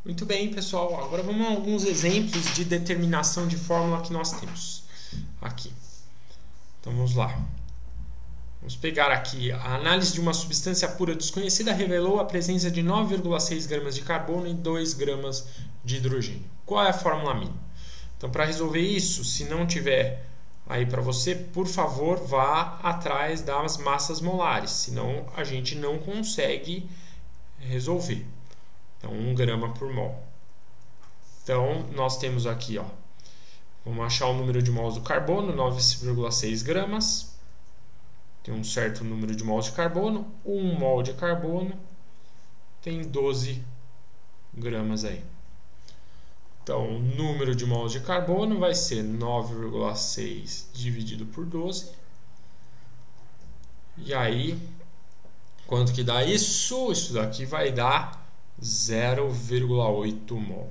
Muito bem, pessoal. Agora vamos a alguns exemplos de determinação de fórmula que nós temos aqui. Então vamos lá. Vamos pegar aqui a análise de uma substância pura desconhecida revelou a presença de 9,6 gramas de carbono e 2 gramas de hidrogênio. Qual é a fórmula mínima? Então, para resolver isso, se não tiver aí para você, por favor, vá atrás das massas molares, senão a gente não consegue resolver. Então, 1 grama por mol. Então, nós temos aqui, ó, vamos achar o número de mols do carbono, 9,6 gramas. Tem um certo número de mols de carbono. 1 mol de carbono tem 12 gramas aí. Então, o número de mols de carbono vai ser 9,6 dividido por 12. E aí, quanto que dá isso? Isso daqui vai dar 0,8 mol.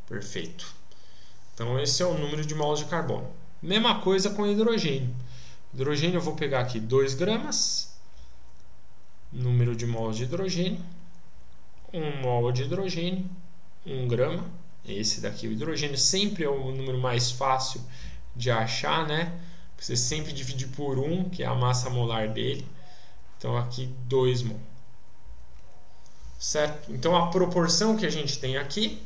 Perfeito. Então, esse é o número de mols de carbono. Mesma coisa com hidrogênio. Hidrogênio eu vou pegar aqui 2 gramas. Número de mols de hidrogênio. 1 mol de hidrogênio. 1 grama. Esse daqui, o hidrogênio, sempre é o número mais fácil de achar, né? Você sempre divide por 1, que é a massa molar dele. Então, aqui 2 mol. Certo? Então, a proporção que a gente tem aqui,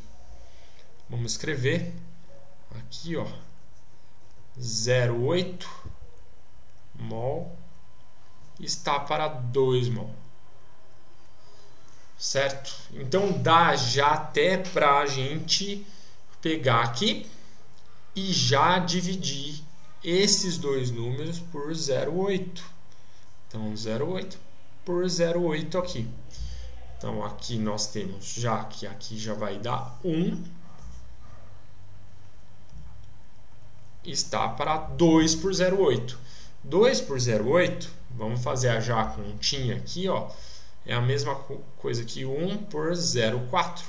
vamos escrever aqui, ó, 0,8 mol está para 2 mol. Certo? Então dá já até para a gente pegar aqui e já dividir esses dois números por 0,8. Então 0,8 por 0,8 aqui. Então aqui nós temos já que aqui já vai dar 1. Está para 2 por 0,8. 2 por 0,8, vamos fazer já a continha aqui, ó. É a mesma coisa que 1 por 0,4.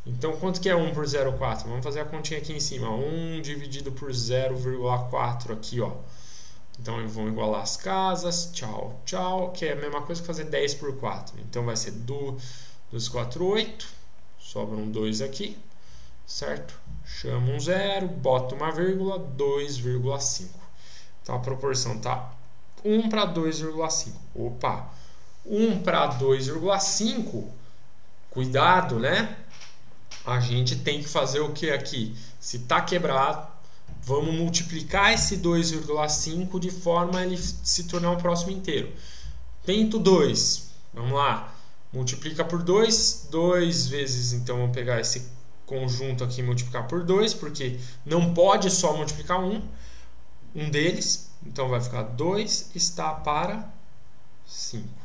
Então, quanto que é 1 por 0,4? Vamos fazer a continha aqui em cima. 1 dividido por 0,4 aqui, ó. Então, vão igualar as casas. Tchau, tchau. Que é a mesma coisa que fazer 10 por 4. Então, vai ser 2, 4, 8. Sobra um 2 aqui. Certo? Chama um 0, bota uma vírgula, 2,5. Então, a proporção tá 1 para 2,5. Opa! 1 para 2,5, cuidado, né? A gente tem que fazer o que aqui? Se está quebrado, vamos multiplicar esse 2,5 de forma a ele se tornar um próximo inteiro. Tento 2, vamos lá, multiplica por 2, 2 vezes, então vamos pegar esse conjunto aqui e multiplicar por 2, porque não pode só multiplicar um deles, então vai ficar 2 está para 5.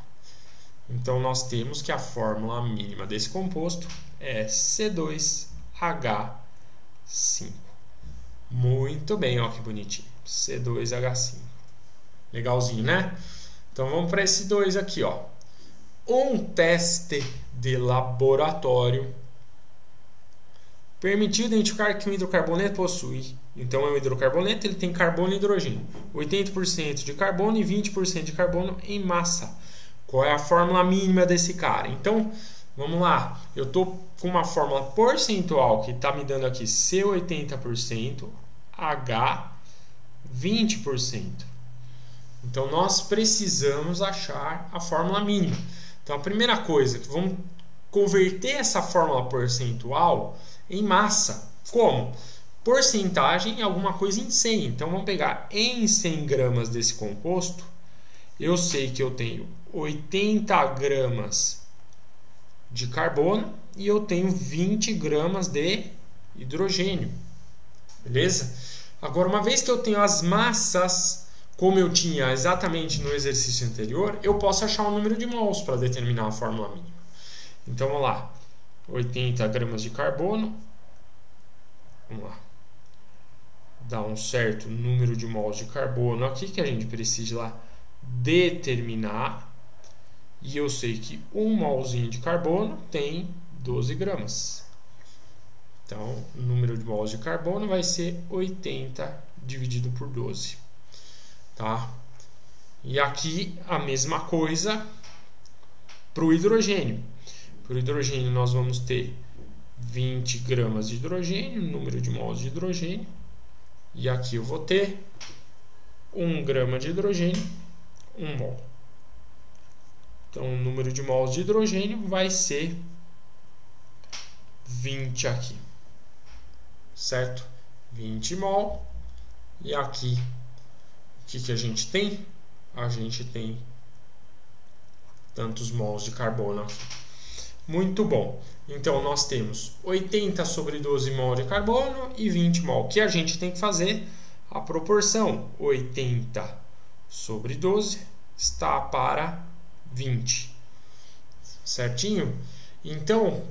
Então, nós temos que a fórmula mínima desse composto é C2H5. Muito bem, ó que bonitinho. C2H5. Legalzinho, né? Então, vamos para esse 2 aqui, ó. Um teste de laboratório permitiu identificar que um hidrocarboneto possui. Então, é um hidrocarboneto, ele tem carbono e hidrogênio. 80% de carbono e 20% de carbono em massa. Qual é a fórmula mínima desse cara? Então, vamos lá. Eu estou com uma fórmula percentual que está me dando aqui C 80%, H 20%. Então, nós precisamos achar a fórmula mínima. Então, a primeira coisa, vamos converter essa fórmula percentual em massa. Como? Porcentagem é alguma coisa em 100. Então, vamos pegar em 100 gramas desse composto. Eu sei que eu tenho 80 gramas de carbono e eu tenho 20 gramas de hidrogênio. Beleza? Agora, uma vez que eu tenho as massas, como eu tinha exatamente no exercício anterior, eu posso achar o número de mols para determinar a fórmula mínima. Então, vamos lá. 80 gramas de carbono. Vamos lá. Dá um certo número de mols de carbono aqui que a gente precisa lá determinar. E eu sei que um molzinho de carbono tem 12 gramas. Então, o número de mols de carbono vai ser 80 dividido por 12. Tá? E aqui a mesma coisa para o hidrogênio. Para o hidrogênio nós vamos ter 20 gramas de hidrogênio, número de mols de hidrogênio. E aqui eu vou ter 1 grama de hidrogênio, 1 mol. Então o número de mols de hidrogênio vai ser 20 aqui. Certo? 20 mol. E aqui, o que a gente tem? A gente tem tantos mols de carbono aqui. Muito bom. Então, nós temos 80 sobre 12 mol de carbono e 20 mol. O que a gente tem que fazer? A proporção 80 sobre 12 está para 20. Certinho? Então,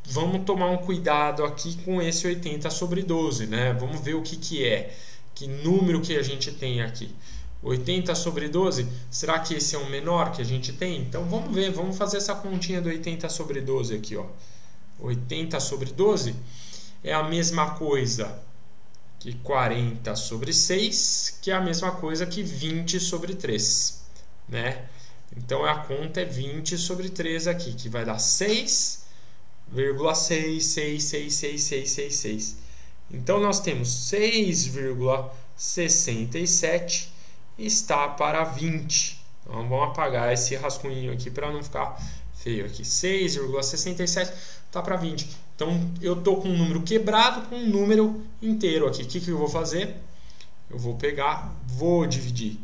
vamos tomar um cuidado aqui com esse 80 sobre 12, né? Vamos ver o que é. Que número que a gente tem aqui. 80 sobre 12, será que esse é o menor que a gente tem? Então vamos ver, vamos fazer essa continha do 80 sobre 12 aqui, ó. 80 sobre 12 é a mesma coisa que 40 sobre 6, que é a mesma coisa que 20 sobre 3, né? Então a conta é 20 sobre 3 aqui, que vai dar 6,6666666. Então nós temos 6,67 está para 20. Então vamos apagar esse rascunho aqui para não ficar feio aqui. 6,67 está para 20. Então eu estou com um número quebrado com um número inteiro aqui. O que eu vou fazer? Eu vou pegar, vou dividir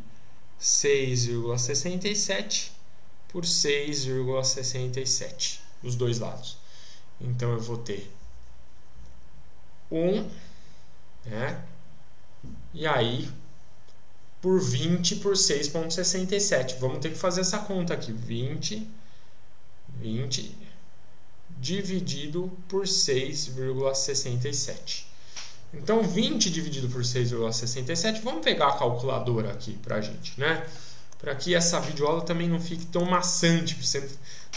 6,67 por 6,67 dos dois lados. Então eu vou ter 1, né? E aí por 20 por 6,67. Vamos ter que fazer essa conta aqui. 20 dividido por 6,67. Então, 20 dividido por 6,67, vamos pegar a calculadora aqui pra gente, né? Para que essa videoaula também não fique tão maçante.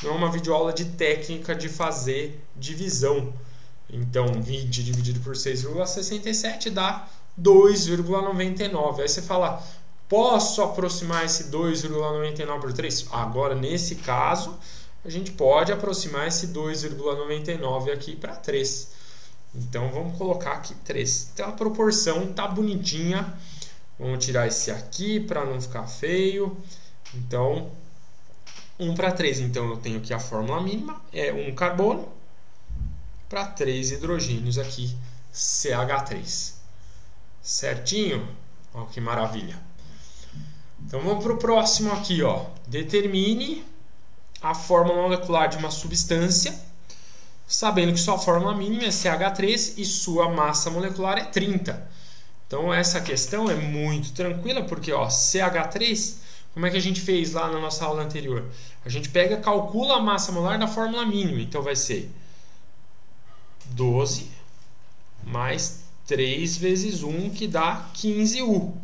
Não é uma videoaula de técnica de fazer divisão. Então, 20 dividido por 6,67 dá 2,99. Aí você fala, posso aproximar esse 2,99 por 3? Agora, nesse caso, a gente pode aproximar esse 2,99 aqui para 3. Então, vamos colocar aqui 3. Então, a proporção tá bonitinha. Vamos tirar esse aqui para não ficar feio. Então, 1 para 3. Então, eu tenho aqui a fórmula mínima. É 1 carbono para 3 hidrogênios aqui, CH3. Certinho? Olha que maravilha. Então vamos para o próximo aqui, ó. Determine a fórmula molecular de uma substância, sabendo que sua fórmula mínima é CH3 e sua massa molecular é 30. Então essa questão é muito tranquila, porque ó, CH3, como é que a gente fez lá na nossa aula anterior? A gente pega, calcula a massa molar da fórmula mínima. Então vai ser 12 mais 3 vezes 1, que dá 15U.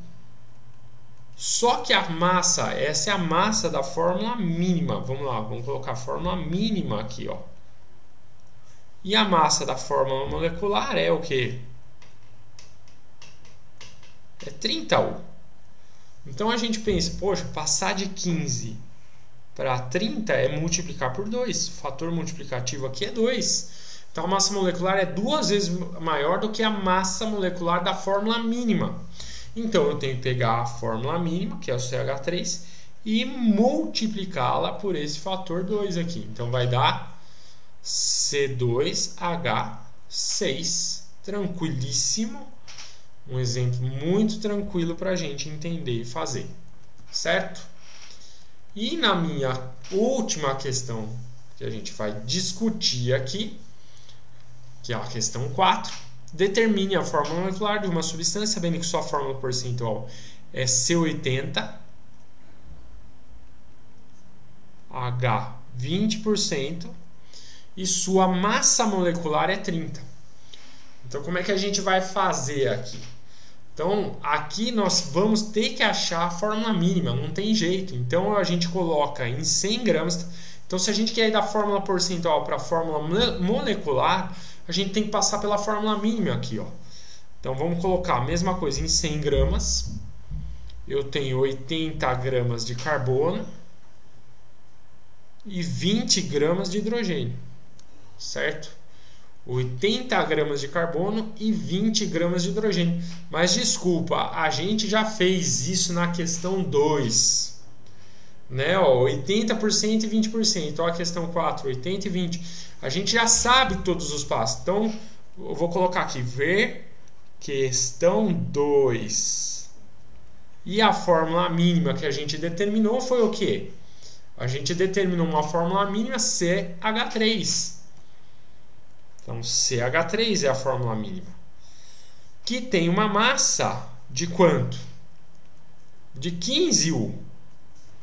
Só que a massa, essa é a massa da fórmula mínima. Vamos lá, vamos colocar a fórmula mínima aqui, ó. E a massa da fórmula molecular é o quê? É 30U. Então a gente pensa, poxa, passar de 15 para 30 é multiplicar por 2. O fator multiplicativo aqui é 2. Então a massa molecular é 2 vezes maior do que a massa molecular da fórmula mínima. Então eu tenho que pegar a fórmula mínima, que é o CH3, e multiplicá-la por esse fator 2 aqui. Então vai dar C2H6. Tranquilíssimo. Um exemplo muito tranquilo para a gente entender e fazer. Certo? E na minha última questão que a gente vai discutir aqui, que é a questão 4, determine a fórmula molecular de uma substância, sabendo que sua fórmula percentual é C80, H 20% e sua massa molecular é 30. Então, como é que a gente vai fazer aqui? Então, aqui nós vamos ter que achar a fórmula mínima, não tem jeito. Então, a gente coloca em 100 gramas. Então, se a gente quer ir da fórmula percentual para a fórmula molecular, a gente tem que passar pela fórmula mínima aqui, ó. Então vamos colocar a mesma coisa em 100 gramas. Eu tenho 80 gramas de carbono e 20 gramas de hidrogênio, certo? 80 gramas de carbono e 20 gramas de hidrogênio. Mas desculpa, a gente já fez isso na questão 2. Né? Ó, 80% e 20%. Ó, a questão 4, 80 e 20. A gente já sabe todos os passos. Então, eu vou colocar aqui, ver questão 2. E a fórmula mínima que a gente determinou foi o quê? A gente determinou uma fórmula mínima CH3. Então, CH3 é a fórmula mínima. Que tem uma massa de quanto? De 15 U.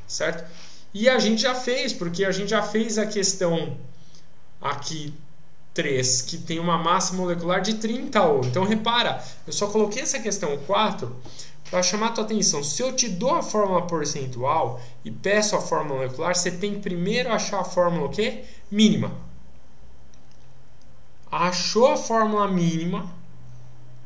Certo? E a gente já fez, porque a gente já fez a questão aqui 3, que tem uma massa molecular de 30 U. Então, repara, eu só coloquei essa questão 4 para chamar a tua atenção. Se eu te dou a fórmula percentual e peço a fórmula molecular, você tem que primeiro achar a fórmula o quê? Mínima. Achou a fórmula mínima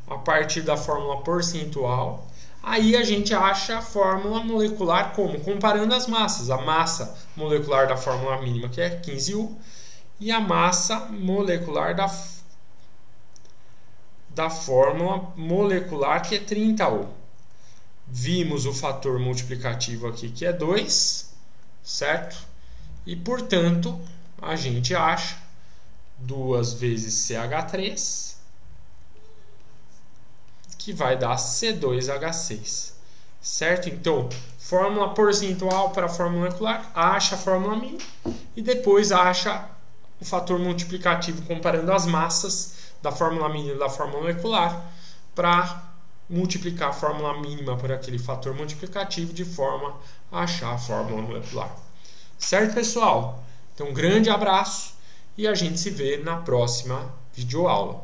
a partir da fórmula percentual, aí a gente acha a fórmula molecular como? Comparando as massas. A massa molecular da fórmula mínima, que é 15U, e a massa molecular da fórmula molecular, que é 30U. Vimos o fator multiplicativo aqui, que é 2, certo? E, portanto, a gente acha 2 vezes CH3, que vai dar C2H6, certo? Então, fórmula percentual para a fórmula molecular, acha a fórmula mínima e depois acha o fator multiplicativo comparando as massas da fórmula mínima e da fórmula molecular para multiplicar a fórmula mínima por aquele fator multiplicativo de forma a achar a fórmula molecular. Certo, pessoal? Então, um grande abraço e a gente se vê na próxima videoaula.